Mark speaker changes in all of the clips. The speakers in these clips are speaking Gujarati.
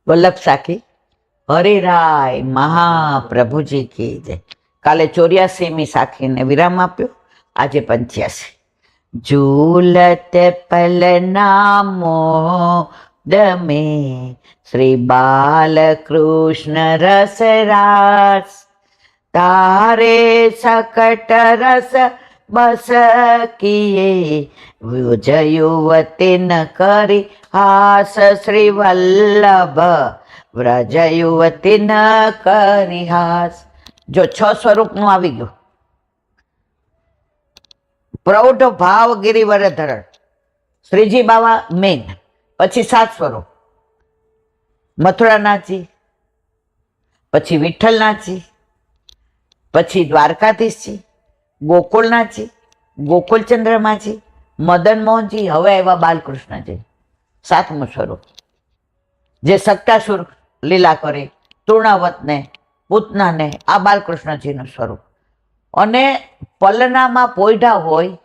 Speaker 1: વલ્લભ સાખી હરિરાય મહાપ્રભુજી કી જય. કાલે 84મી સાખીને વિરામ આપ્યો, આજે 85. ઝૂલત પલનામો દમે શ્રી બાલકૃષ્ણ રસરાસ, તારે સકટ રસ બસ કિએ વ્યુજ યુવતી ન કરી હાસ શ્રી વલ્લભ વ્રજ યુવતી ન કરી હાસ. જો 6 સ્વરૂપનું આવી ગયું. પ્રૌઢ ભાવ ગિરિવર ધરણ શ્રીજી બાવા મેન, પછી 7 સ્વરૂપ મથુરાનાથજી, પછી વિઠ્ઠલનાથજી, પછી દ્વારકાધીશજી, ગોકુળનાથજી, ગોકુળચંદ્રમાજી, મદન મોહનજી, હવે આવ્યા બાલકૃષ્ણજી 7મું સ્વરૂપ, જે સક્તાસુર લીલા કરે, તૃણાવતને પૂતનાને, આ બાલકૃષ્ણજીનું સ્વરૂપ. અને પલનામાં પોઈઢા હોય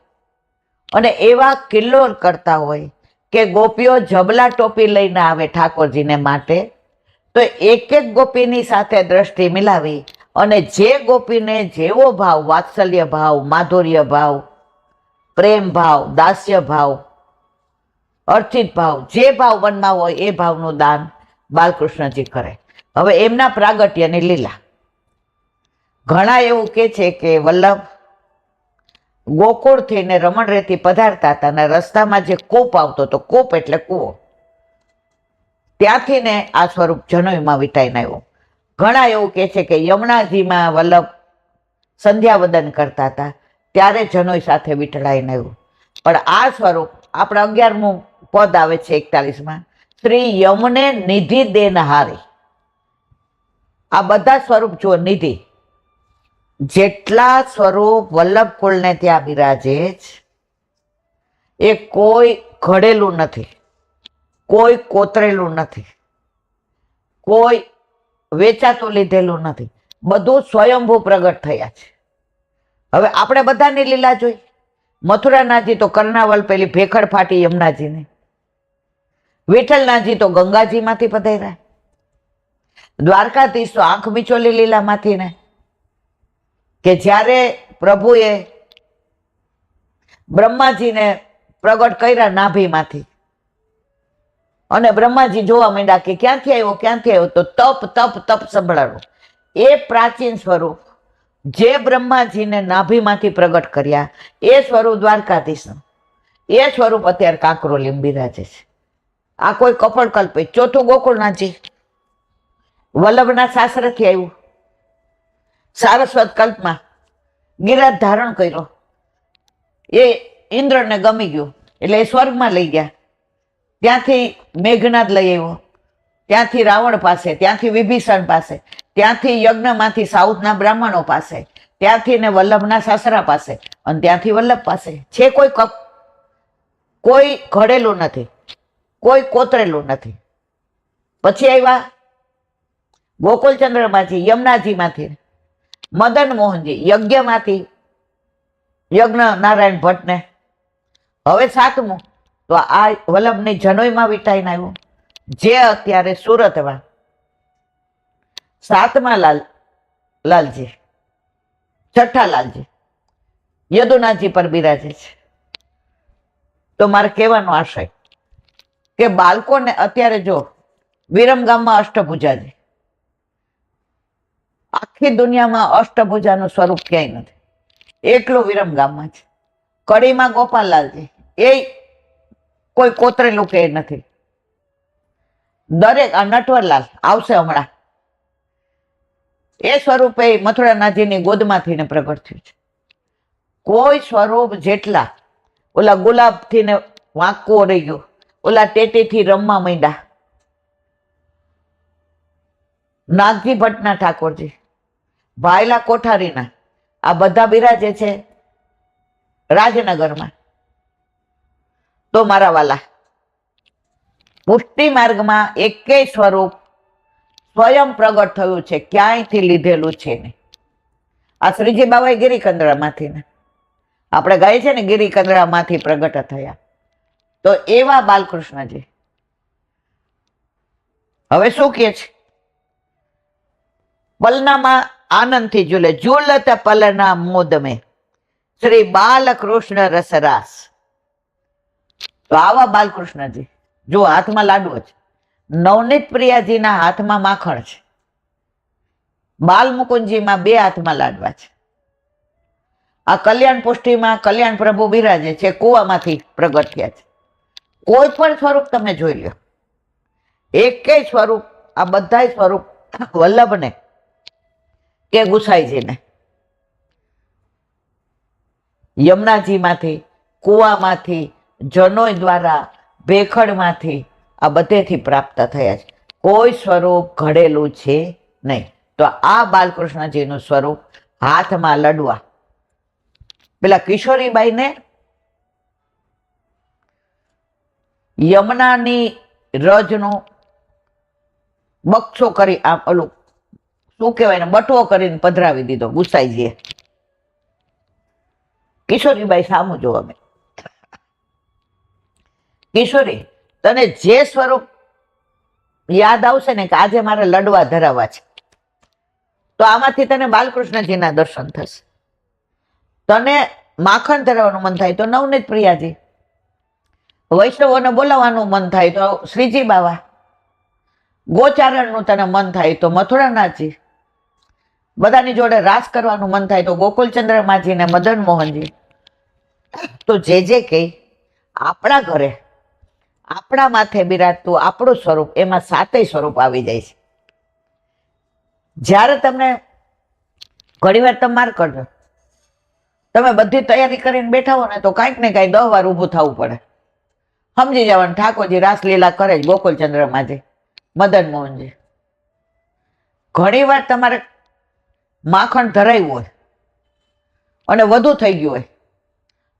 Speaker 1: અને એવા કિલ્લોલ કરતા હોય કે ગોપીઓ જબલા ટોપી લઈને આવે ઠાકોરજીને માટે, તો એક એક ગોપીની સાથે દ્રષ્ટિ મિલાવી અને જે ગોપીને જેવો ભાવ, વાત્સલ્ય ભાવ, માધુર્ય ભાવ, પ્રેમ ભાવ, દાસ્ય ભાવ, અર્ચિત ભાવ, જે ભાવ મનમાં હોય એ ભાવનું દાન બાલકૃષ્ણજી કરે. હવે એમના પ્રાગટ્યની લીલા. ઘણા એવું કે છે કે વલ્લભ ગોકુળથી ને રમણરેથી પધારતા હતા અને રસ્તામાં જે કૂપ આવતો હતો, કૂપ એટલે કૂવો, ત્યાંથી ને આ સ્વરૂપ જનોઈમાં વિટાઈને આવ્યું. ઘણા એવું કે છે કે યમુનાજીમાં વલ્લભ સંધ્યાવદન કરતા હતા ત્યારે જનોઈ સાથે વિઠળાઈને આવ્યું. પણ આ સ્વરૂપ આપણે 11મું પદ આવે છે 41માં, શ્રી યમને નિધિ દેનહારી. આ બધા સ્વરૂપ જુઓ, નિધિ. જેટલા સ્વરૂપ વલ્લભ કુળને ત્યાં બિરાજે છે એ કોઈ ઘડેલું નથી, કોઈ કોતરેલું નથી, કોઈ વેચાતું લીધેલું નથી, બધું સ્વયંભૂ પ્રગટ થયા છે. હવે આપણે બધાની લીલા જોઈ. મથુરાનાથજી તો કર્ણાવલ પેલી ભેખડ ફાટી યમુનાજીને, વિઠ્ઠલનાથજી તો ગંગાજીમાંથી પધાર્યા, દ્વારકાધીશ તો આંખ મિચોલી લીલામાંથી ને, કે જ્યારે પ્રભુએ બ્રહ્માજીને પ્રગટ કર્યા નાભીમાંથી અને બ્રહ્માજી જોવા માંડ્યા કે ક્યાંથી આવ્યો, ક્યાંથી આવ્યો, તો તપ તપ તપ સંભળાવ્યો. એ પ્રાચીન સ્વરૂપ જે બ્રહ્માજીને નાભીમાંથી પ્રગટ કર્યા એ સ્વરૂપ દ્વારકાધીશનું, એ સ્વરૂપ અત્યારે કાંકરોલી બિરાજે છે. આ કોઈ કપડ કલ્પિત. 4થું ગોકુળનાથજી વલ્લભના સાસરેથી આવ્યું, સારસ્વત કલ્પમાં ગિરાજ ધારણ કર્યો, એ ઇન્દ્રને ગમી ગયું એટલે એ સ્વર્ગમાં લઈ ગયા. ત્યાંથી મેઘનાદ લઈ આવ્યો, ત્યાંથી રાવણ પાસે, ત્યાંથી વિભીષણ પાસે, ત્યાંથી યજ્ઞમાંથી સાઉથના બ્રાહ્મણો પાસે, ત્યાંથી ને વલ્લભના સાસરા પાસે, અને ત્યાંથી વલ્લભ પાસે છે. કોઈ ઘડેલું નથી, કોઈ કોતરેલું નથી. પછી આવ્યા ગોકુળચંદ્રમાંથી, યમુનાજીમાંથી, મદન મોહનજી યજ્ઞમાંથી, યજ્ઞ નારાયણ ભટ્ટને. હવે 7મું તો આ વલ્લભની જનોઈમાં વિટાઈને આવ્યું, જે અત્યારે સુરતમાં 7મા લાલજી, 6ઠ્ઠા લાલજી યદુનાથજી પર બિરાજે છે. તો મારે કહેવાનો આશય કે બાળકોને અત્યારે જો વિરમગામમાં અષ્ટભુજાજી, આખી દુનિયામાં અષ્ટભુજાનું સ્વરૂપ ક્યાંય નથી, એકલું વિરમગામમાં છે. કડીમાં ગોપાલલાલજી, એ કોઈ કોતરેલું કે નથી. દરેક આ નટવરલાલ આવશે હમણાં, એ સ્વરૂપે મથુરાનાથજીની ગોદમાંથી ને પ્રગટ થયું છે. કોઈ સ્વરૂપ જેટલા, ઓલા ગુલાબથી ને વાંકું રહી ગયું, ઓલા ટેટીથી રમવા માંડ્યા, નાગજી ભટ્ટના ઠાકોરજી, ભાયલા કોઠારીના, આ બધા બિરાજે છે રાજનગરમાં. તો મારા વાલા, પુષ્ટિ માર્ગમાં એકેય સ્વરૂપ સ્વયં પ્રગટ થયું છે, ક્યાંયથી લીધેલું છે નહીં. આ શ્રીજી બાવાએ ગિરિકંદરામાંથી ને આપણે ગાય છે ને ગિરિકંદરામાંથી પ્રગટ થયા. તો એવા બાલકૃષ્ણજી હવે શું કે છે? પલનામાં આનંદથી ઝૂલે, ઝૂલત પલના મોદ મેં શ્રી બાલકૃષ્ણ રસરાસ. તો આવા બાલકૃષ્ણજી જો હાથમાં લાડવો છે, નવનીત પ્રિયાજીના હાથમાં માખણ છે, બાલ મુકુંદજીમાં બે હાથમાં લાડવા છે, આ કલ્યાણ પુષ્ટિમાં કલ્યાણ પ્રભુ બિરાજે છે, કુવામાંથી પ્રગટ થયા છે. કોઈ પણ સ્વરૂપ તમે જોઈ લો, એકેય સ્વરૂપ, આ બધા સ્વરૂપ વલ્લભને કે ગુસાઈજીને યમુનાજીમાંથી, કુવામાંથી, જનોય દ્વારા, ભેખડમાંથી, આ બધેથી પ્રાપ્ત થયા છે. કોઈ સ્વરૂપ ઘડેલું છે નહીં. તો આ બાલકૃષ્ણજીનું સ્વરૂપ હાથમાં લડવા. પેલા કિશોરીબાઈને યમુનાની રજનો બક્ષો કરી, આમ ઓલું શું કહેવાય ને, બટવો કરીને પધરાવી દીધો ગુસાઈજીએ. કિશોરીબાઈ સામું જોવા મેં, કિશોરી તને જે સ્વરૂપ યાદ આવશે ને કે આજે મારે લડવા ધરાવવા છે, તો આમાંથી તને બાલકૃષ્ણજીના દર્શન થશે. તને માખણ ધરાવવાનું મન થાય તો નવનીત પ્રિયાજી, વૈષ્ણવોને બોલાવવાનું મન થાય તો શ્રીજી બાવા, ગોચારણનું તને મન થાય તો મથુરાનાથજી, બધાની જોડે રાસ કરવાનું મન થાય તો ગોકુલચંદ્ર માજી ને મદન મોહનજી. તો જે કઈ આપણા ઘરે આપણા માથે બિરાજતું આપણું સ્વરૂપ, એમાં સાતેય સ્વરૂપ આવી જાય છે. જ્યારે તમને ઘણી વાર તમે માર કરજો, તમે બધી તૈયારી કરીને બેઠા હો ને તો કાંઈક ને કાંઈ 10 વાર ઊભું થવું પડે. સમજી જવાનું ઠાકોરજી રાસલીલા કરે જ, ગોકુલચંદ્ર માજી, મદન મોહનજી. ઘણી વાર તમારે માખણ ધરાવ્યું હોય અને વધુ થઈ ગયું હોય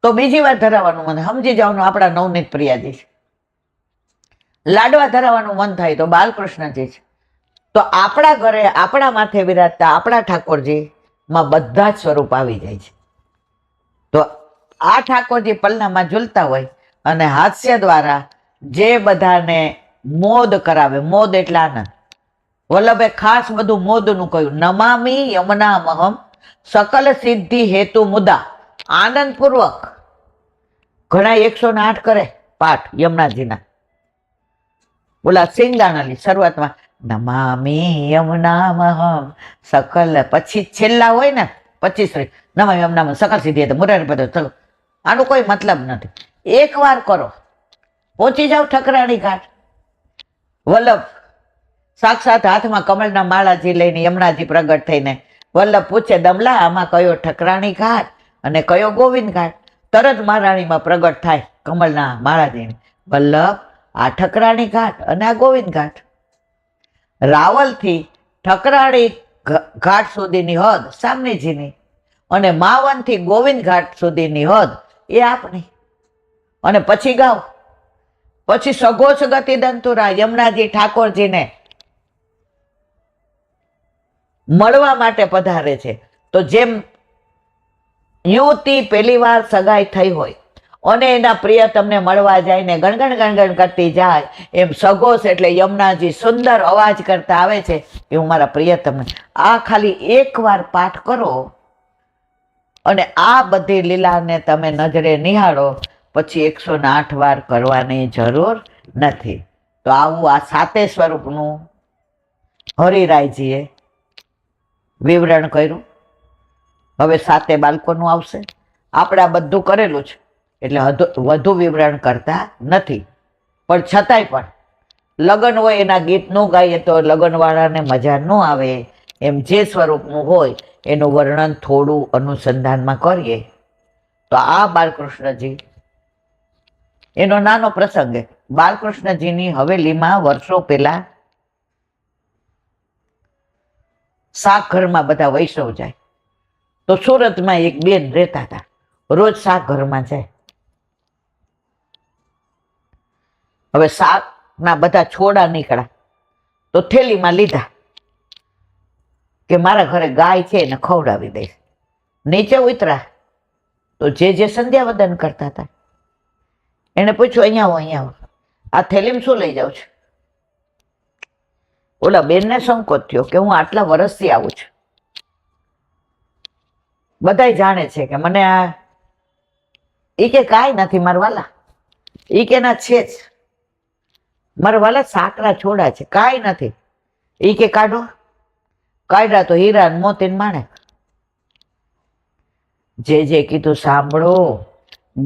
Speaker 1: તો બીજી વાર ધરાવવાનું મને સમજી જવાનું આપણા નવનીત પ્રિયાજી છે. લાડવા ધરાવવાનું મન થાય તો બાલકૃષ્ણજી છે. તો આપણા ઘરે આપણા માથે બિરાજતા આપણા ઠાકોરજીમાં બધા જ સ્વરૂપ આવી જાય છે. તો આ ઠાકોરજી પલનામાં ઝૂલતા હોય અને હાસ્ય દ્વારા જે બધાને મોદ કરાવે, મોદ એટલે આનંદ. વલ્લભે ખાસ બધું મોદનું કહ્યું, નમામી યમુના મહમ સકલ સિદ્ધિ હેતુ મુદા. આનંદપૂર્વક ઘણા 108 કરે પાઠ યમુનાજીના. બોલા સિંગદાણાની શરૂઆતમાં નમામી યમુના મહમ સકલ, પછી છેલ્લા હોય ને 25 નમામી યમુના સકલ સિદ્ધિ હેતુ મુરારી પદ. આનો કોઈ મતલબ નથી. એકવાર કરો, પહોંચી જાવ ઠકરાણી ઘાટ. વલ્લભ સાક્ષાત હાથમાં કમળના માળાજી લઈને યમુનાજી પ્રગટ થઈને વલ્લભ પૂછે, દમલા આમાં કયો ઠકરાણી ઘાટ અને કયો ગોવિંદ ઘાટ? તરત મહારાણીમાં પ્રગટ થાય કમળના માળાજીને, વલ્લભ આ ઠકરાણી ઘાટ અને આ ગોવિંદ ઘાટ. રાવલથી ઠકરાણી ઘાટ સુધીની હદ સામનેજીની અને માવનથી ગોવિંદ ઘાટ સુધીની હદ એ આપની. અને પછી ગાવ, પછી સઘોષ ગતિ દંતુરા યમુનાજી ઠાકોરજીને મળવા માટે પધારે છે. તો જેમ યુવતી પહેલી વાર સગાઈ થઈ હોય અને એના પ્રિય તમને મળવા જાય ને ગણગણ ગણગણ કરતી જાય, એમ સઘોષ એટલે યમુનાજી સુંદર અવાજ કરતા આવે છે કે હું મારા પ્રિય તમને. આ ખાલી એકવાર પાઠ કરો અને આ બધી લીલાને તમે નજરે નિહાળો, પછી 108 વાર કરવાની જરૂર નથી. તો આવું આ સાતે સ્વરૂપનું હરિરાયજીએ વિવરણ કર્યું. હવે સાતે બાળકોનું આવશે. આપણે આ બધું કરેલું છે એટલે વધુ વિવરણ કરતા નથી, પણ છતાંય પણ લગ્ન હોય એના ગીત ન ગાઈએ તો લગ્નવાળાને મજા ન આવે. એમ જે સ્વરૂપનું હોય એનું વર્ણન થોડું અનુસંધાનમાં કરીએ. તો આ બાલકૃષ્ણજી એનો નાનો પ્રસંગ. બાલકૃષ્ણજીની હવેલીમાં વર્ષો પહેલા શાક ઘરમાં બધા વૈષ્ણવ જાય તો સુરતમાં એક બેન રહેતા હતા, રોજ શાક ઘરમાં જાય. હવે શાકના બધા છોડા નીકળ્યા તો થેલીમાં લીધા કે મારા ઘરે ગાય છે ને ખવડાવી દઈશ. નીચે ઉતરા તો જે સંધ્યા વદન કરતા હતા એને પૂછ્યું, અહીંયા આવો, અહીંયા આવો, આ થેલીમાં શું લઈ જાઉં છું? ઓલા બેનને સંકોચ થયો કે હું આટલા વર્ષથી આવું છું, બધાય જાણે છે કે મને આ, એ કે કાંઈ નથી મારા વાલા, એ કે ના છે જ મારા વાલા, સાકરા છોડા છે, કાંઈ નથી. એ કે કાઢો, કાઢ્યા તો હીરા ને મોતી માણે. જે કીધું સાંભળો,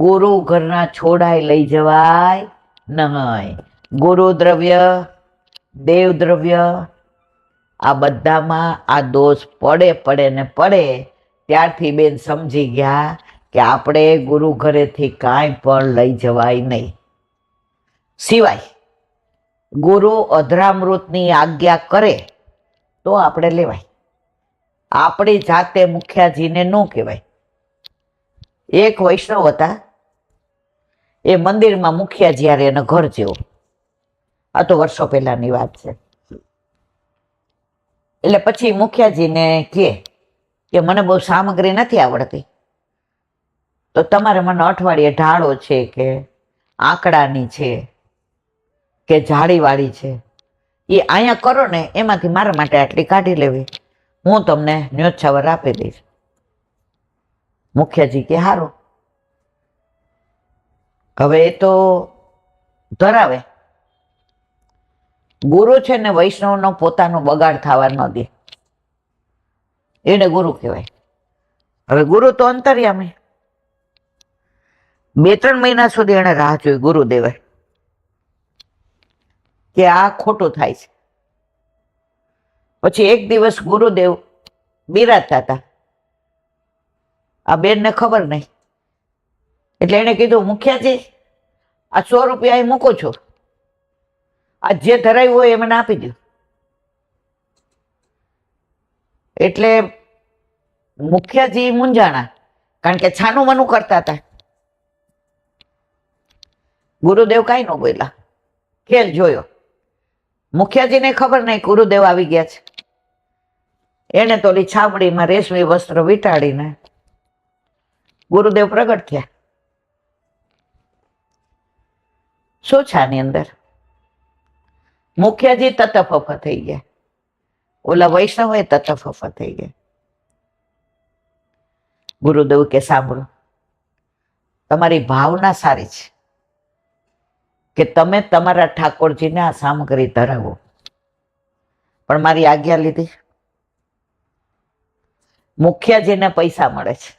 Speaker 1: ગુરુ ઘરના છોડાય લઈ જવાય નહીં. ગુરુ દ્રવ્ય, દેવ દ્રવ્ય, આ બધામાં આ દોષ પડે ને પડે. ત્યારથી બેન સમજી ગયા કે આપણે ગુરુ ઘરેથી કાંઈ પણ લઈ જવાય નહીં, સિવાય ગુરુ અધરામૃતની આજ્ઞા કરે તો આપણે લેવાય. આપણી જાતે મુખિયાજીને ન કહેવાય. એક વૈષ્ણવ હતા, એ મંદિરમાં મુખિયાજી હારે એના ઘર જેવો. આ તો વર્ષો પહેલાની વાત છે. એટલે પછી મુખિયાજીને કહે કે મને બહુ સામગ્રી નથી આવડતી, તો તમારે મને અઠવાડિયે ઢાળો છે કે આંકડાની છે કે જાળીવાળી છે, એ અહીંયા કરો ને, એમાંથી મારા માટે આટલી કાઢી લેવી, હું તમને ન્યોછાવર આપી દઈશ. મુખિયાજી કે હારું. હવે એ તો ધરાવે. ગુરુ છે ને વૈષ્ણવનો પોતાનો બગાડ થવા ન દે, એને ગુરુ કહેવાય. હવે ગુરુ તો અંતર્યામી. 2-3 મહિના સુધી એને રાહ જોઈ ગુરુદેવે કે આ ખોટું થાય છે. પછી એક દિવસ ગુરુદેવ બિરાજતા હતા, આ બેનને ખબર નહીં, એટલે એને કીધું મુખિયાજી આ 100 રૂપિયા અહીં મૂકો છો, આ જે ધરાયું હોય એ મને આપી દો. એટલે મુખિયાજી મૂંઝાણા, કારણ કે છાનું મનું કરતા હતા. ગુરુદેવ કાંઈ ન બોલ્યા, ખેલ જોયો. મુખિયાજીને ખબર નહીં ગુરુદેવ આવી ગયા છે. એને તો ઓલી છાબડીમાં રેશમી વસ્ત્ર વીંટાળીને ગુરુદેવ પ્રગટ થયા. શું છે આની અંદર? મુખિયાજી તતફફ થઈ ગયા, ઓલા વૈષ્ણવ તતફફ થઈ ગયા. ગુરુદેવ કે સાંભળો, તમારી ભાવના સારી છે કે તમે તમારા ઠાકોરજીને આ સામગ્રી ધરાવો, પણ મારી આજ્ઞા લીધી. મુખિયાજીને પૈસા મળે છે,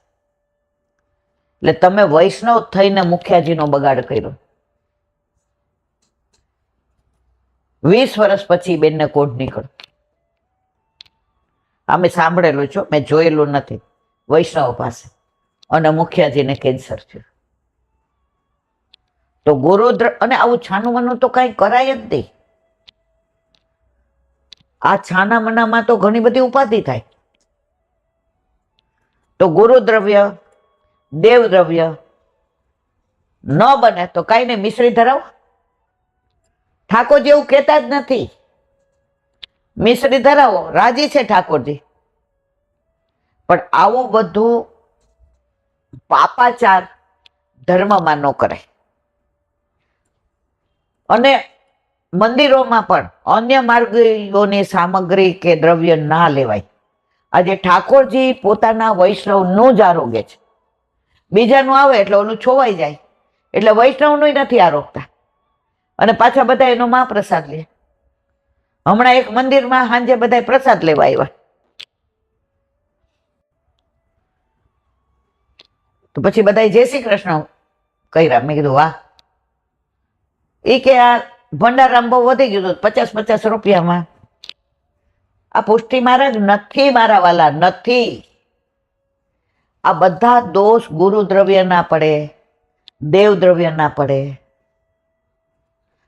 Speaker 1: એટલે તમે વૈષ્ણવ થઈને મુખિયાજીનો બગાડ કર્યો. 20 વર્ષ પછી બેનને કોઢ નીકળ્યો. અમે સાંભળેલું છો, મેં જોયેલું નથી. વૈષ્ણવ પાસે અને મુખિયાજીને કેન્સર છે. તો ગુરુદ્ર, અને આવું છાનું મનું તો કઈ કરાય જ નહીં. આ છાના મનામાં તો ઘણી બધી ઉપાધિ થાય. તો ગુરુ દ્રવ્ય, દેવ દ્રવ્ય ન બને તો કઈ નહીં, મિશ્રી ધરાવો. ઠાકોરજી એવું કહેતા જ નથી, મિશ્રી ધરાવો, રાજી છે ઠાકોરજી. પણ આવું બધું પાપાચાર ધર્મમાં ન કરાય. અને મંદિરોમાં પણ અન્ય માર્ગીઓની સામગ્રી કે દ્રવ્ય ના લેવાય. આજે ઠાકોરજી પોતાના વૈષ્ણવનું જ આરોગ્ય છે. બીજાનું આવે એટલે ઓલું છોવાઈ જાય, એટલે વૈષ્ણવનું નથી આરોગતા, અને પાછા બધા એનો મહાપ્રસાદ લે. હમણાં એક મંદિરમાં સાંજે બધા પ્રસાદ લેવા આવ્યા, તો પછી બધા જય શ્રી કૃષ્ણ કર્યા. મેં કીધું વાહ. એ કે આ ભંડારામ બહુ વધી ગયું, 50-50 રૂપિયામાં. આ પુષ્ટિ મહારાજ નથી મારા વાલા, નથી. આ બધા દોષ ગુરુ દ્રવ્ય ના પડે, દેવ દ્રવ્ય ના પડે.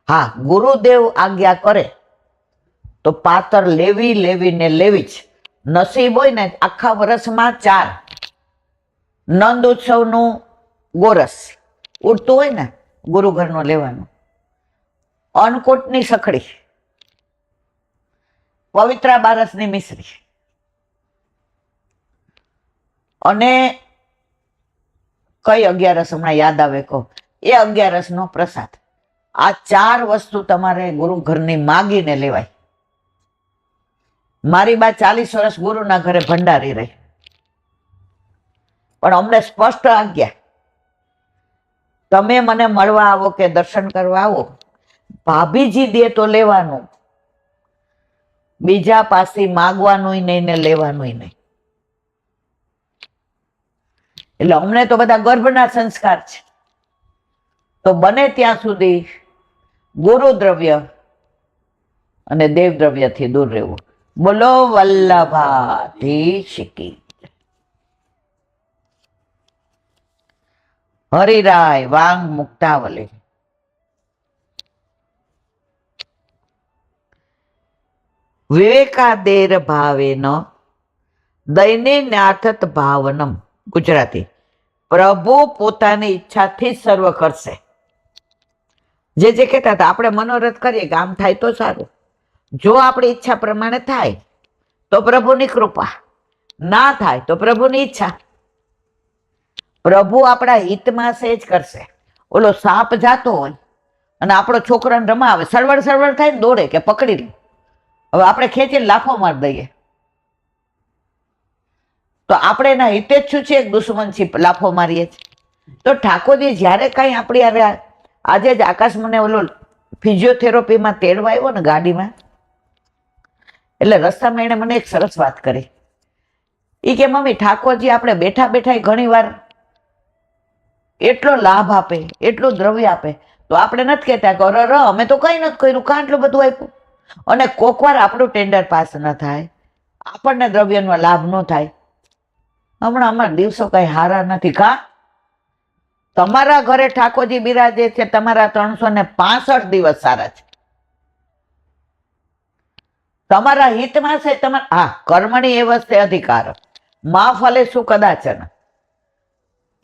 Speaker 1: હા, ગુરુદેવ આજ્ઞા કરે તો પાતર લેવી ને લેવી જ. નસીબ હોય ને આખા વર્ષમાં 4 નંદ ઉત્સવનું ગોરસ ઉડતું હોય ને, ગુરુ ઘરનું લેવાનું. અન્નકૂટની સખડી, પવિત્રા બારસની મિશ્રી, અને કઈ 11 હમણાં યાદ આવે કહો, એ 11 નો પ્રસાદ. આ 4 વસ્તુ તમારે ગુરુ ઘરની માગીને લેવાય. મારી બા 40 વર્ષ ગુરુના ઘરે ભંડારી રહી, પણ અમને સ્પષ્ટ આજ્ઞા, તમે મને મળવા આવો કે દર્શન કરવા આવો, ભાભીજી દે તો લેવાનું, બીજા પાસે માગવાનું નહીં ને લેવાનું નહીં. એટલે અમને તો બધા ગર્ભના સંસ્કાર છે. તો બને ત્યાં સુધી ગુરુ દ્રવ્ય અને દેવ દ્રવ્યથી દૂર રહેવું. બોલો વલ્લભાધીશ કી. હરિરાય વાંગ મુક્તાવલે. વિવેકાદેર ભાવેન દૈને નાથત ભાવનમ. ગુજરાતી. પ્રભુ પોતાની ઈચ્છાથી જ સર્વ કરશે. જે કહેતા હતા આપણે મનોરથ કરીએ કે આમ થાય તો સારું, જો આપણી ઈચ્છા પ્રમાણે થાય તો પ્રભુની કૃપા, ના થાય તો પ્રભુની ઈચ્છા. પ્રભુ આપણા હિતમાં જ કરશે. ઓલો સાપ જાતો હોય અને આપણો છોકરાને રમાવે, સળવળ સળવળ થાય ને દોડે કે પકડી લે, હવે આપણે ખેંચીને લાફો મારી દઈએ તો આપણે એના હિતે જ શું છે, એક દુશ્મનથી લાફો મારીએ છીએ. તો ઠાકોરજી જ્યારે કાંઈ આપણી આજે જ આકાશ મને ઓલો ફિઝિયોથેરાપીમાં તેડવા આવ્યો ને ગાડીમાં, એટલે રસ્તામાં એણે મને એક સરસ વાત કરી. એ કે મમ્મી ઠાકોરજી આપણે બેઠા બેઠા ઘણી વાર એટલો લાભ આપે, એટલું દ્રવ્ય આપે, તો આપણે નથી કહેતા કે અરે અમે તો કંઈ નથી કર્યું, કાં એટલું બધું આપ્યું. અને કોક વાર આપણું ટેન્ડર પાસ ન થાય, આપણને દ્રવ્યનો લાભ ન થાય. હમણાં અમારા દિવસો કઈ હારા નથી. કાં તમારા ઘરે ઠાકોરજી બિરાજે છે, તમારા 365 દિવસ સારા છે, તમારા હિતમાં છે. હા, કર્મણી એ વસ્તે અધિકાર માં ફલે શું કદાચન.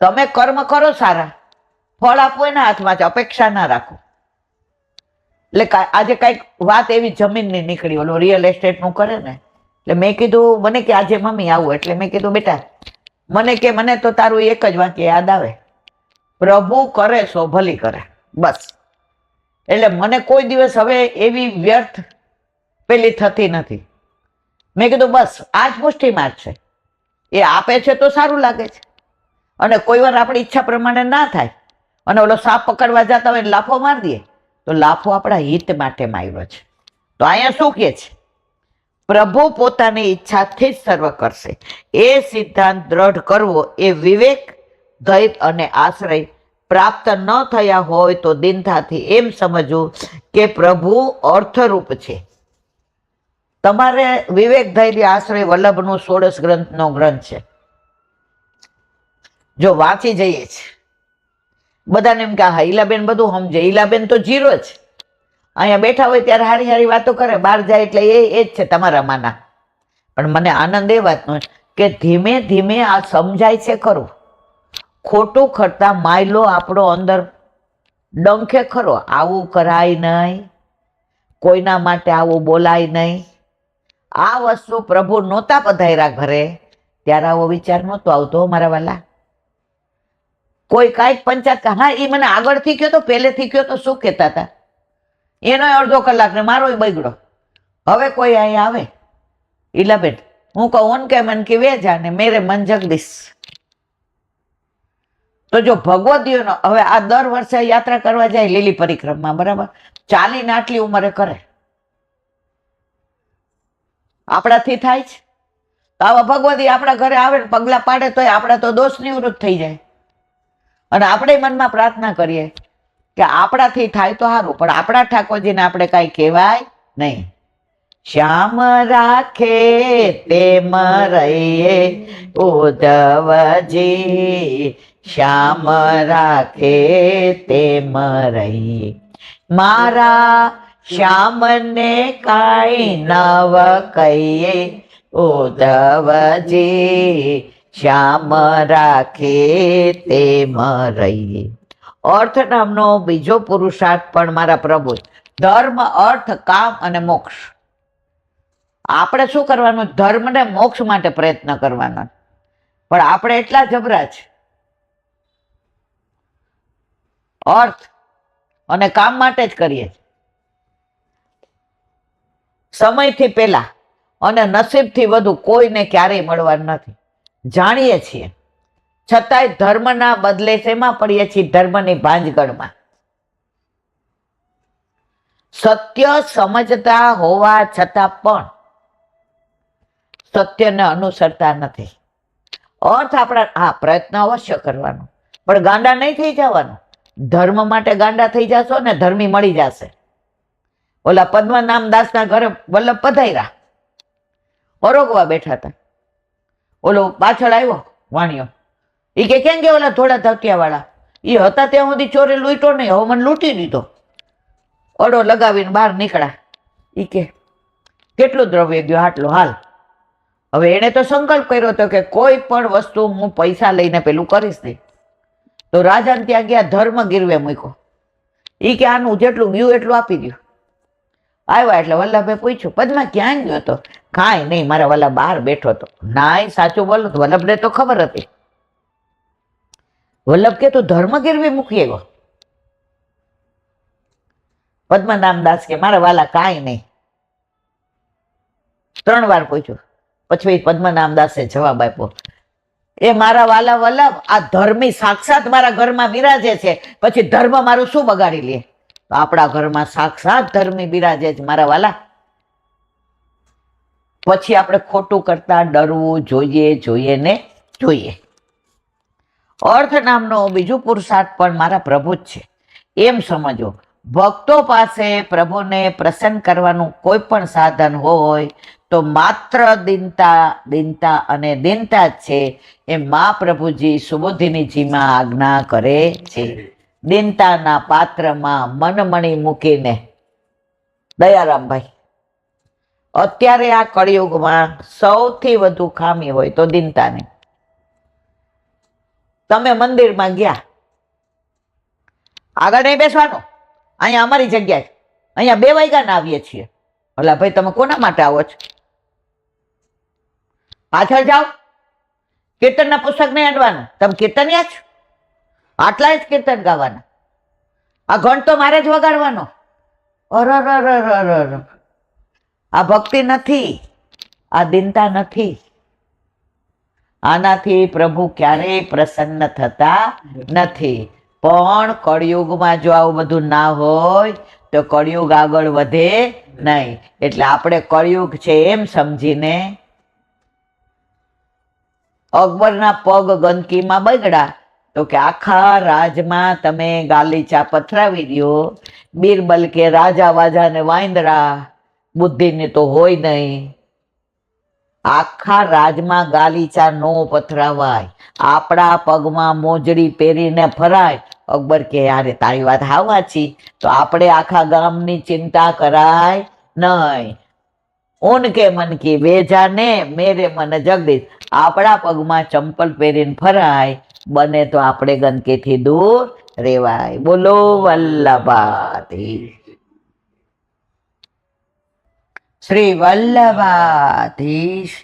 Speaker 1: તમે કર્મ કરો સારા, ફળ આપવું એના હાથમાં છે, અપેક્ષા ના રાખો. એટલે આજે કઈક વાત એવી જમીનની નીકળી, ઓલો રિયલ એસ્ટેટ નું કરે ને, એટલે મેં કીધું, મને કે આજે મમ્મી આવું, એટલે મેં કીધું બેટા મને કે મને તો તારું એક જ વાક્ય યાદ આવે, પ્રભુ કરે સો ભલી કરે, બસ. એટલે મને કોઈ દિવસ હવે એવી વ્યર્થ પેલી થતી નથી. મેં કીધું બસ આ જ મુઠ્ઠીમાં જ છે, એ આપે છે તો સારું લાગે છે. અને કોઈ વાર આપણી ઈચ્છા પ્રમાણે ના થાય અને ઓલો સાપ પકડવા જતા હોય લાફો મારી દઈએ, તો લાફો આપણા હિત માટે આવ્યો છે. તો અહીંયા શું કે છે, પ્રભુ પોતાની ઈચ્છાથી જ સર્વ કરશે. એ સિદ્ધાંત દ્રઢ કરવો, એ વિવેક, ધૈર્ય અને આશ્રય પ્રાપ્ત ન થયા હોય તો દિનતાથી એમ સમજવું કે પ્રભુ અર્થરૂપ છે. તમારે વિવેક, ધૈર્ય, આશ્રય વલ્લભનું 16 ગ્રંથનો ગ્રંથ છે. જો વાંચી જઈએ છે, બધાને એમ કે હા ઈલાબેન બધું સમજે, ઈલાબેન તો જીરો જ. અહીંયા બેઠા હોય ત્યારે હારી હારી વાતો કરે, બહાર જાય એટલે એ જ છે તમારા માના. પણ મને આનંદ એ વાતનો કે ધીમે ધીમે આ સમજાય છે ખરું. ખોટું ખરતા માયલો આપણો અંદર ડંખે ખરો, આવું કરાય નહીં, કોઈના માટે આવું બોલાય નહીં. આ વસ્તુ પ્રભુ નહોતા પધાર્યા ઘરે ત્યારે આવો વિચાર નહોતો આવતો મારા વાલા. કોઈ કાંઈક પંચાયત, હા એ મને આગળથી કયો તો, પહેલેથી કયો તો, શું કહેતા હતા, એનો અડધો કલાક ને મારોય બગડો. હવે કોઈ અહીંયા આવે, ઈલાબેન હું કહું ઓન કે મન કે વેજા ને મેરે મન જગદીશ. તો જો ભગવદીઓનો હવે આ દર વર્ષે યાત્રા કરવા જાય લીલી પરિક્રમા, બરાબર, ચાલીને આટલી ઉંમરે કરે, આપણાથી થાય છે? તો આવા ભગવદી આપણા ઘરે આવે ને પગલા પાડે તોય આપણા તો દોષ નિવૃત્ત થઈ જાય. અને આપણે મનમાં પ્રાર્થના કરીએ કે આપણાથી થાય તો સારું, પણ આપણા ઠાકોરજીને આપણે કાંઈ કહેવાય નહીં. શ્યામ રાખે તેમ રહીએ ઉદ્ધવજી, શ્યામ રાખે તેમ રહીએ, મારા શ્યામને કાંઈ નવ કહીએ ઉદ્ધવજી, શ્યામ રાખે તેમ રહીએ. અર્થ નામનો બીજો પુરુષાર્થ પણ મારા પ્રભુ, ધર્મ, અર્થ, કામ અને મોક્ષ. આપણે શું કરવાનું? ધર્મ ને મોક્ષ માટે પ્રયત્ન કરવાનો. પણ આપણે એટલા જબરા છે, અર્થ અને કામ માટે જ કરીએ. સમયથી પહેલા અને નસીબથી વધુ કોઈને ક્યારેય મળવાનું નથી. જાણીએ છીએ છતાંય ધર્મના બદલે શેમાં પડીએ છીએ? ધર્મની ભાંજગળમાં. સત્ય સમજતા હોવા છતાં પણ સત્યને અનુસરતા નથી. અર્થ આપણા હા પ્રયત્ન અવશ્ય કરવાનો, પણ ગાંડા નહીં થઈ જવાનું. ધર્મ માટે ગાંડા થઈ જશો ને ધર્મી મળી જશે. ઓલા પદ્મનામ દાસના ઘરે વલ્લભ પધાર્યા, ઓરોગવા બેઠા હતા. ઓલો પાછળ આવ્યો વાણિયો, એ કે કેમ ગયા ઓલા થોડા ધોતિયા વાળા? એ હતા ત્યાં સુધી ચોરે લૂંટો નહીં, હવે મને લૂંટી દીધો. અડો લગાવીને બહાર નીકળ્યા. એ કે કેટલું દ્રવ્ય ગયું? આટલું. હાલ. હવે એને તો સંકલ્પ કર્યો હતો કે કોઈ પણ વસ્તુ હું પૈસા લઈને પેલું કરીશ નહીં. તો રાજાને ત્યાં ગયા, ધર્મ ગીરવે મૂક્યો. એ કે આનું જેટલું ગયું એટલું આપી દઉં. આવ્યા એટલે વલ્લભે પૂછ્યું, પદ્મા ક્યાં ગયો હતો? કાંઈ નહીં, મારા વાલા બહાર બેઠો હતો. ના, સાચું બોલો. વલ્લભને તો ખબર હતી. વલ્લભ કે તું ધર્મ ગીરવે મૂકી આવ્યો? પદ્મનામ દાસ કે મારા વાલા કાંઈ નહીં. 3 વાર પૂછ્યું. પછી પદ્મનામ દાસે જવાબ આપ્યો, એ મારા વાલા વલ્લભ, આ ધર્મી સાક્ષાત મારા ઘરમાં બિરાજે છે, પછી ધર્મ મારું શું બગાડી લે? તો આપણા ઘરમાં સાક્ષાત ધર્મી બિરાજે છે મારા વાલા. પછી આપણે ખોટું કરતા ડરવું જોઈએ ને જોઈએ. અર્થ નામનો બીજું પુરુષાર્થ પણ મારા પ્રભુ જ છે એમ સમજો. ભક્તો પાસે પ્રભુને પ્રસન્ન કરવાનું કોઈ પણ સાધન હોય તો માત્ર દીનતા અને દીનતા જ છે. એ મહાપ્રભુજી સુબોધિનીજીમાં આજ્ઞા કરે છે. દીનતાના પાત્રમાં મનમણી મૂકીને. દયારામભાઈ, અત્યારે આ કળિયુગમાં સૌથી વધુ ખામી હોય તો દીનતાની. તમે મંદિરમાં ગયા, આગળ નહીં બેસવાનું, અહીંયા અમારી જગ્યાએ, અહીંયા 2 વાગ્યાના આવીએ છીએ. ભલા ભાઈ તમે કોના માટે આવો છો? પાછળ જાઓ. કીર્તનના પુસ્તક નહીં અડવાનું. તમે કીર્તનિયા છો, આટલા જ કીર્તન ગાવાના. આ ઘંટ તો મારે જ વગાડવાનો. અરર, આ ભક્તિ નથી, આ દીનતા નથી. આનાથી પ્રભુ ક્યારેય પ્રસન્ન થતા નથી. પણ કળિયુગમાં જો આવું બધું ના હોય તો કળિયુગ આગળ વધે નહીં. એટલે આપણે કળિયુગ છે એમ સમજીને. અકબરના પગ ગંદકીમાં બગડા તો કે આખા રાજમાં તમે ગાલીચા પથરાવી દો. બીરબલ કે રાજા વાજાને વાંદરા, બુદ્ધિને તો હોય નહીં. આખા રાજમાં ગાલીચા નો પથરાવાય, આપણા પગમાં મોજડી પહેરીને ફરાય. અકબર કે યારે તારી વાત હાવ સાચી, તો આપણે આખા ગામની ચિંતા કરાય નહીં. ઉનકે મન કી વેજાને મેરે મન જગદીશ. આપણા પગમાં ચંપલ પહેરીને ફરાય, બને તો આપણે ગંદકીથી દૂર રેવાય. બોલો વલ્લભાધીશ. શ્રી વલ્લભાધીશ.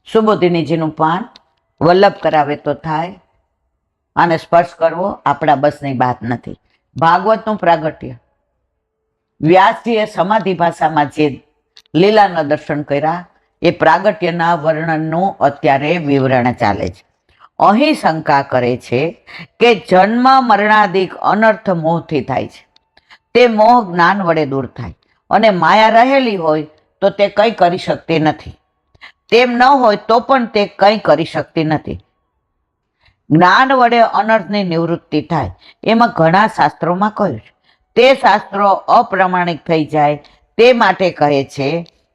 Speaker 1: સુબોધિનીજીનું પાન વલ્લભ કરાવે તો થાય. આને સ્પર્શ કરવો આપણા બસની વાત નથી. ભાગવતનું પ્રાગટ્ય. વ્યાસજીએ સમાધિ ભાષામાં જે લીલાના દર્શન કર્યા એ પ્રાગટ્યના વર્ણનનું અત્યારે વિવરણ ચાલે છે. અહીં શંકા કરે છે કે જન્મ મરણાદિક અનર્થ મોહથી થાય છે. તે મોહ જ્ઞાન વડે દૂર થાય, અને માયા રહેલી હોય તો તે કંઈ કરી શકતી નથી. તેમ ન હોય તો પણ તે કંઈ કરી શકતી નથી. જ્ઞાન વડે અનર્થની નિવૃત્તિ થાય એમાં ઘણા શાસ્ત્રોમાં કહ્યું છે. તે શાસ્ત્રો અપ્રમાણિક થઈ જાય તે માટે કહે છે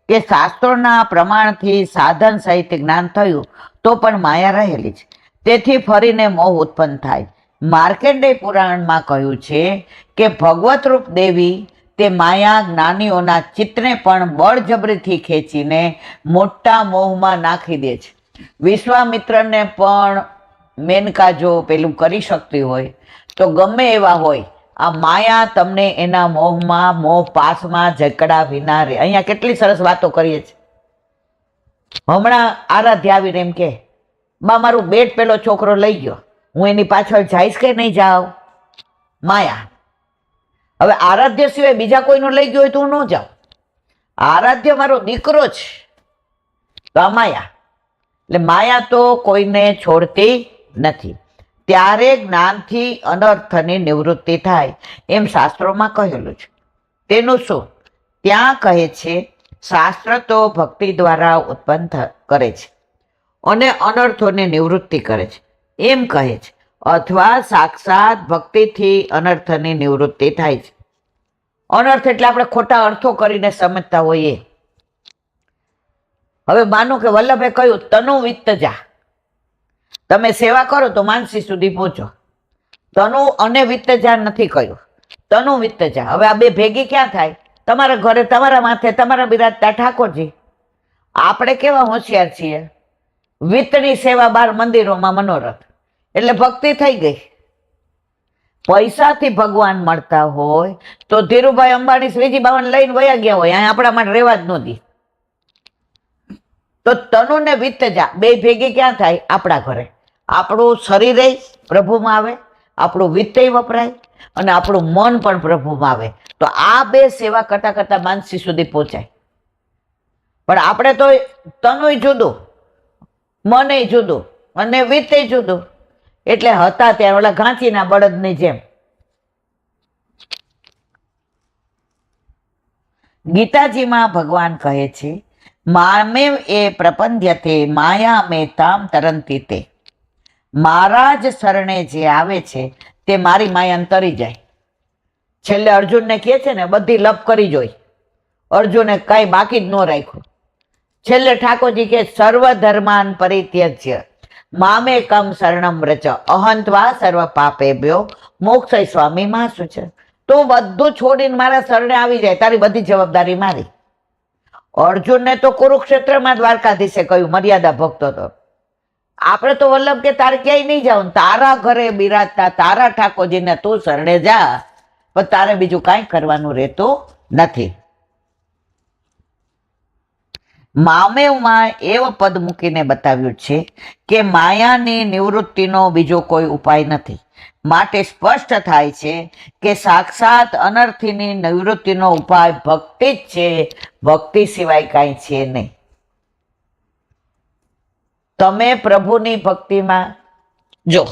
Speaker 1: કે શાસ્ત્રોના પ્રમાણથી સાધન સહિત જ્ઞાન થયું તો પણ માયા રહેલી છે, તેથી ફરીને મોહ ઉત્પન્ન થાય. માર્કંડેય પુરાણમાં કહ્યું છે કે ભગવતરૂપ દેવી તે માયા જ્ઞાનીઓના ચિત્તને પણ બળજબરીથી ખેંચીને મોટા મોહમાં નાખી દે છે. વિશ્વામિત્રને પણ મેનકા જો પેલું કરી શકતી હોય તો ગમે એવા હોય, આ માયા તમને એના મોહમાં મોહ પાસમાં જકડા વિના રે. અહીંયા કેટલી સરસ વાતો કરીએ છીએ. હમણાં આરાધ્યા આવીને એમ કે બા મારું બેટ પેલો છોકરો લઈ ગયો, હું એની પાછળ જઈશ કે નહીં જાઉં? માયા. હવે આરાધ્ય સિવાય બીજા કોઈનું લઈ ગયો હોય તો હું ન જાઉં. આરાધ્ય મારો દીકરો છે, તો આ માયા. એટલે માયા તો કોઈને છોડતી નથી. ત્યારે જ્ઞાનથી અનર્થની નિવૃત્તિ થાય એમ શાસ્ત્રોમાં કહેલું છે. તેનું શું? ત્યાં કહે છે શાસ્ત્ર તો ભક્તિ દ્વારા ઉત્પન્ન કરે છે અને અનર્થોની નિવૃત્તિ કરે છે એમ કહે છે, અથવા સાક્ષાત ભક્તિથી અનર્થની નિવૃત્તિ થાય છે. અનર્થ એટલે આપણે ખોટા અર્થો કરીને સમજતા હોઈએ. હવે માનો કે વલ્લભે કહ્યું તનુ વિત્તજા, તમે સેવા કરો તો માનસી સુધી પહોંચો. તનુ અને વિત્તજા નથી કહ્યું, તનુ વિત્તજા. હવે આ બે ભેગી ક્યાં થાય? તમારા ઘરે તમારા માથે તમારા બિરાજતા ઠાકોરજી. આપણે કેવા હોશિયાર છીએ, વિત્તની સેવા 12 મંદિરોમાં મનોરથ, એટલે ભક્તિ થઈ ગઈ. પૈસાથી ભગવાન મળતા હોય તો ધીરુભાઈ અંબાણી શ્રીજી બાવન લઈને વયા ગયા હોય, અહીંયા આપણા માટે રહેવા જ નહોતી. તો તનુ ને વિત્તજા બે ભેગી ક્યાં થાય? આપણા ઘરે. આપણું શરીરે પ્રભુમાં આવે, આપણું વિત્તય વપરાય અને આપણું મન પણ પ્રભુમાં આવે. તો આ બે સેવા કરતા કરતા માનસી સુધી પહોંચાય. પણ આપણે તો તનુય જુદું, મનય જુદું અને વિત્તય જુદું. એટલે હતા ત્યારે ઓલા ઘાંચીના બળદની જેમ. ગીતાજીમાં ભગવાન કહે છે મામેવ એ પ્રપંદ્યતે માયા મે તામ તરંતી તે. મારા જ શરણે જે આવે છે તે મારી માયા તરી જાય. છેલ્લે અર્જુનને કહે છે ને બધી લપ કરી જોઈ, અર્જુને કાંઈ બાકી જ ન રાખ્યું. છેલ્લે ઠાકોરજી કે સર્વ ધર્માન પરિત્યજ્ય મામેકમ શરણમ વ્રજ અહંત્વા સર્વ પાપેભ્યો મોક્ષ સ્વામી માસુ છે. તો બધું છોડીને મારા શરણે આવી જાય, તારી બધી જવાબદારી મારી. અર્જુનને તો કુરુક્ષેત્રમાં દ્વારકાધીશે કહ્યું મર્યાદા ભક્તો તો. આપણે તો વલ્લભ કે તારે ક્યાંય નહીં જાવ, તારા ઘરે બિરાજતા તારા ઠાકોરજીને તું શરણે જા, પણ તારે બીજું કાંઈ કરવાનું રહેતું નથી. મામેવમાં એવો પદ મૂકીને બતાવ્યું છે કે માયાની નિવૃત્તિનો બીજો કોઈ ઉપાય નથી. માટે સ્પષ્ટ થાય છે કે સાક્ષાત અનર્થની નિવૃત્તિનો ઉપાય ભક્તિ જ છે, ભક્તિ સિવાય કાંઈ છે નહીં. તમે પ્રભુની ભક્તિમાં જો,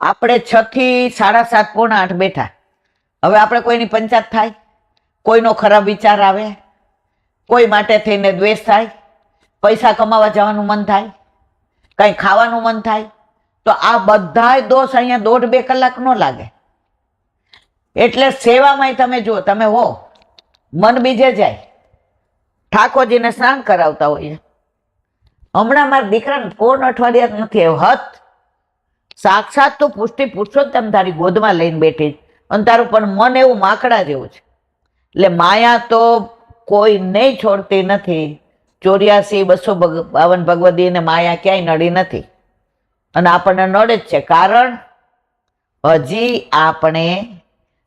Speaker 1: આપણે 6 થી 7:30 પોણા 8 બેઠા. હવે આપણે કોઈની પંચાયત થાય, કોઈનો ખરાબ વિચાર આવે, કોઈ માટે થઈને દ્વેષ થાય, પૈસા કમાવા જવાનું મન થાય, કંઈ ખાવાનું મન થાય, તો આ બધાય દોષ અહીંયા 1.5-2 કલાક ન લાગે. એટલે સેવામાં તમે જુઓ, તમે હો મન બીજે જાય. ઠાકોરજીને સ્નાન કરાવતા હોઈએ. હમણાં મારા દીકરાને ફોન અઠવાડિયા નથી આવ્યો. હત સાક્ષાત તું પુષ્ટિ પુરુષોત્તમ તારી ગોદમાં લઈને બેઠી અને તારું પણ મન એવું માકડા જેવું છે. એટલે માયા તો કોઈ નહીં છોડતી નથી. 84-252 ભગવદીને માયા ક્યાંય નડી નથી અને આપણને નડે જ છે. કારણ હજી આપણે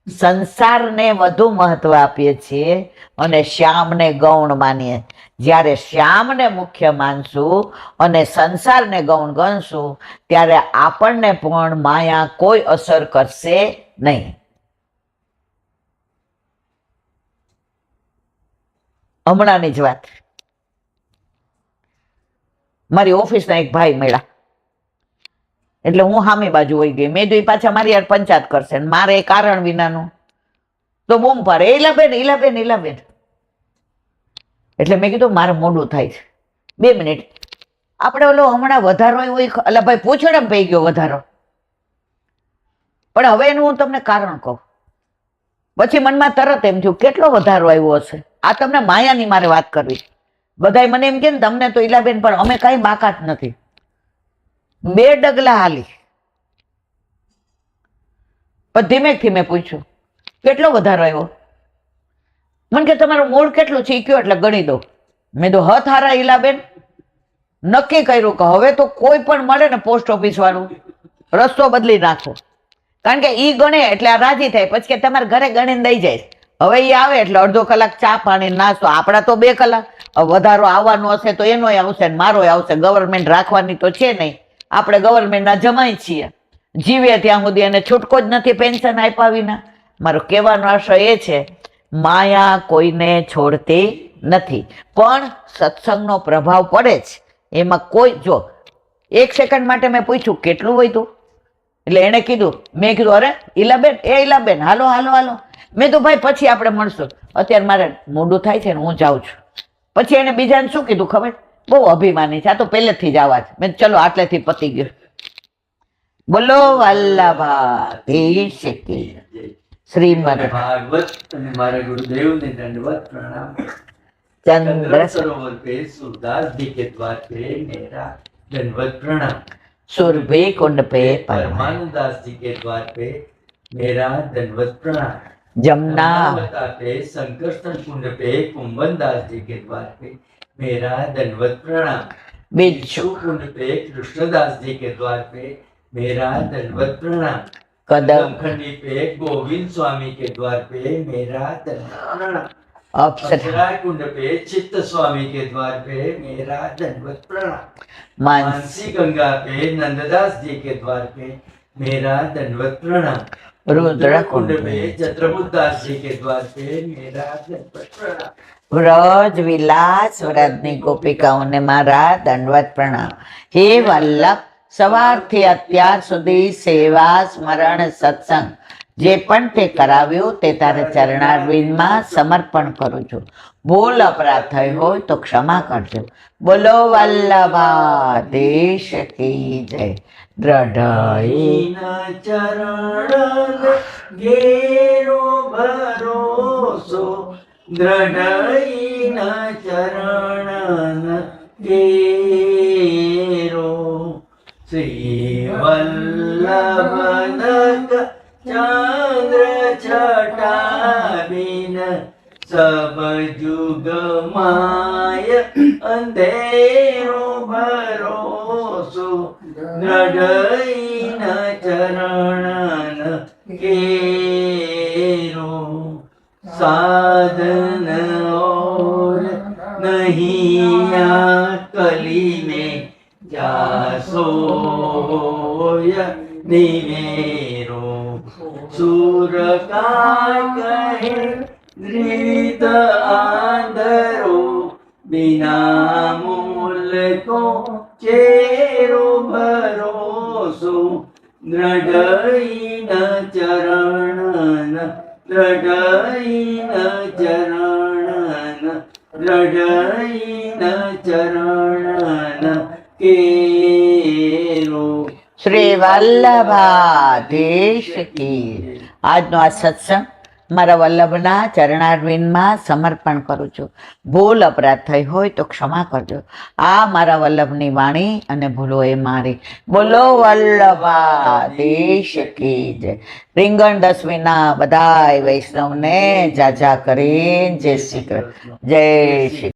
Speaker 1: સંસારને વધુ મહત્વ આપીએ છીએ અને શ્યામને ગૌણ માનીએ. જ્યારે શ્યામને મુખ્ય માનશું અને સંસારને ગૌણ ગણશું ત્યારે આપણને પણ માયા કોઈ અસર કરશે નહીં. હમણાંની જ વાત, મારી ઓફિસના એક ભાઈ મળ્યા, એટલે હું સામી બાજુ વહી ગઈ. મેં જો પાછા મારી યાર પંચાયત કરશે ને મારે કારણ વિનાનું તો બૂમ પાડે, ઈલાબેન ઈલાબેન ઈલાબેન. એટલે મેં કીધું મારે મોડું થાય છે, 2 મિનિટ. આપણે ઓલો હમણાં વધારો હોય, એટલે ભાઈ પૂછડમ પઈ ગયો વધારો, પણ હવે એનું હું તમને કારણ કહું. પછી મનમાં તરત એમ થયું કેટલો વધારો આવ્યો હશે. આ તમને માયાની મારે વાત કરવી. બધાય મને એમ કે ને તમને તો ઈલાબેન પણ અમે કાંઈ બાકાત નથી. 2 ડગલા હાલી, પણ ધીમેથી મેં પૂછ્યું કેટલો વધારો આવ્યો. મને કે તમારું મૂળ કેટલું છે કયો એટલે ગણી દો. મેં તો હથ હારા ઈલાબેન નક્કી કર્યું કે હવે તો કોઈ પણ મળે ને પોસ્ટ ઓફિસ વાળું રસ્તો બદલી નાખો. કારણ કે ઈ ગણે એટલે આ રાજી થાય, પછી કે તમારા ઘરે ગણીને દઈ જાય. હવે એ આવે એટલે અડધો કલાક ચા પાણી નાસ્તો, આપણા તો 2 કલાક. વધારો આવવાનો હશે તો એનોય આવશે ને મારોય આવશે. ગવર્મેન્ટ રાખવાની તો છે નહીં, આપણે ગવર્મેન્ટના જમાઈ છીએ. જીવે ત્યાં સુધી એને છૂટકો જ નથી પેન્શન આપ્યા વિના. મારો કહેવાનો આશય એ છે માયા કોઈને છોડતી નથી, પણ સત્સંગનો પ્રભાવ પડે છે. એમાં કોઈ જો 1 સેકન્ડ માટે મેં પૂછ્યું કેટલું વધ્યું, એટલે એણે કીધું, મેં કીધું અરે ઈલાબેન હાલો હાલો હાલો. મેં તો ભાઈ પછી આપણે મળશું, અત્યારે મારે મોડું થાય છે ને હું જાઉં છું. પછી એને બીજાને શું કીધું ખબર, બહુ અભિમાની છે, આ તો પહેલેથી જ આવા છે. મેં ચલો આટલેથી પતી ગયું. બોલો વલ્લભાધીશ કી શ્રીમદ
Speaker 2: ભાગવત અને મારા ગુરુદેવને દંડવત પ્રણામ.
Speaker 1: ચંદ્ર
Speaker 2: सरोवर पे सूरदास जी के द्वार पे मेरा दंडवत प्रणाम.
Speaker 1: सुरभि कुंड पे
Speaker 2: परमानंद दास जी के द्वार पे मेरा दंडवत प्रणाम.
Speaker 1: जमुना
Speaker 2: अमृता पे संकर्षण कुंड पे कुंभन दास जी के द्वार पे मेरा दंडवत प्रणाम.
Speaker 1: बिच्छू
Speaker 2: कुंड पे कृष्णदास जी के द्वार पे मेरा दंडवत प्रणाम.
Speaker 1: कदम
Speaker 2: खंडी पे गोविंद स्वामी के द्वार पे मेरा दंडवत प्रणाम.
Speaker 1: अप्सरा
Speaker 2: अप्सरा कुंड पे चित्त स्वामी के द्वार पे मेरा दंडवत प्रणाम.
Speaker 1: मानसी
Speaker 2: मानसी गंगा पे नंददास जी के द्वार पे मेरा दंडवत प्रणाम.
Speaker 1: रुद्र
Speaker 2: कुंड
Speaker 1: कुंड
Speaker 2: पे चत्रबुद्ध दास जी के द्वार पे मेरा दंडवत प्रणाम.
Speaker 1: વ્રજ વિલાસ વ્રજની ગોપિકાઓને મારા દંડવત પ્રણામ. હે વલ્લભ, સવારથી અત્યાર સુધી સેવા સ્મરણ સત્સંગ જે પણ તે કરાવ્યું તે તારા ચરણારવિંદમાં સમર્પણ કરું છું. ભૂલ અપરાધ થઈ હોય તો ક્ષમા કરજો. બોલો વલ્લભાધીશ કી જય. દ્રઢઈ
Speaker 2: ના ચરણ ઘેરો ભરોસો, દ્રઢઈના ચરણ ઘેરો. શ્રી વલ્લભ ચંદ્ર છટાબીન સબ જુગ માય અંધેરો ભરોસો, દ્રઢઈના ચરણ કેરો. साधन और नहीं आ कली में क्या सोया निवेरो. सुर का कहे धृत आंधरो, बिना मूल को चेरो भरोसो, दृढ़ चरण દ્રઢઈના ચરણ, દ્રઢઈના ચરણ કેરો.
Speaker 1: શ્રી વલ્લભાધીશ કી. આજનો આ સત્સંગ મારા વલ્લભના ચરણારવિંદમાં સમર્પણ કરું છું. ભૂલ અપરાધ થઈ હોય તો ક્ષમા કરજો. આ મારા વલ્લભની વાણી અને ભૂલો એ મારી. બોલો વલ્લભાધીશ કી જય. રીંગણ દસમીના બધાય વૈષ્ણવને જાજા કરીને જય શ્રી કૃષ્ણ. જય શ્રી